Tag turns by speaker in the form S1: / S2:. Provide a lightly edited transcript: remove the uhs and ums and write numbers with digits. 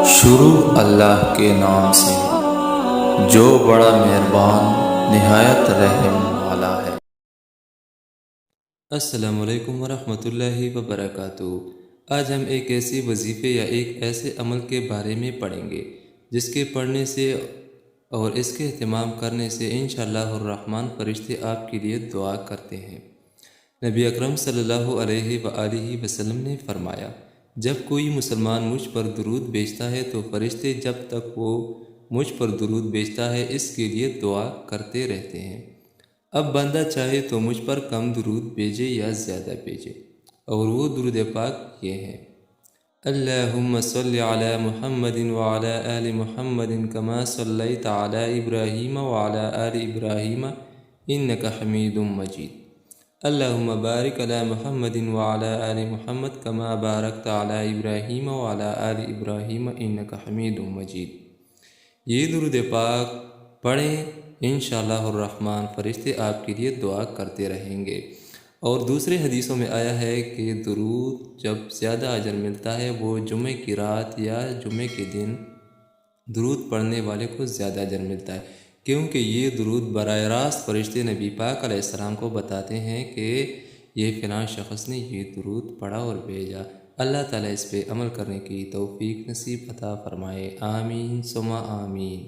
S1: شروع اللہ کے نام سے جو بڑا مہربان نہایت رحم والا ہے۔
S2: السلام علیکم ورحمۃ اللہ وبرکاتہ۔ آج ہم ایک ایسی وظیفے یا ایک ایسے عمل کے بارے میں پڑھیں گے جس کے پڑھنے سے اور اس کے اہتمام کرنے سے انشاءاللہ الرحمن فرشتے آپ کے لیے دعا کرتے ہیں۔ نبی اکرم صلی اللہ علیہ وآلہ وسلم نے فرمایا، جب کوئی مسلمان مجھ پر درود بھیجتا ہے تو فرشتے جب تک وہ مجھ پر درود بھیجتا ہے اس کے لیے دعا کرتے رہتے ہیں۔ اب بندہ چاہے تو مجھ پر کم درود بھیجے یا زیادہ بھیجے، اور وہ درود پاک یہ ہے: اللہم صلی علی محمد وعلی آل محمد کما صلیت علی ابراہیم وعلی آل ابراہیم انک حمید مجید۔ اللہم بارک علی محمد وعلی آل محمد کما بارکت علی ابراہیم وعلی آل ابراہیم انک حمید مجید۔ یہ درود پاک پڑھیں، انشاءاللہ الرحمن فرشتے آپ کے لیے دعا کرتے رہیں گے۔ اور دوسرے حدیثوں میں آیا ہے کہ درود جب زیادہ اجر ملتا ہے وہ جمعہ کی رات یا جمعہ کے دن درود پڑھنے والے کو زیادہ اجر ملتا ہے، کیونکہ یہ درود براہ راست فرشتے نبی پاک علیہ السلام کو بتاتے ہیں کہ یہ فلاں شخص نے یہ درود پڑھا اور بھیجا۔ اللہ تعالیٰ اس پہ عمل کرنے کی توفیق نصیب عطا فرمائے، آمین ثم آمین۔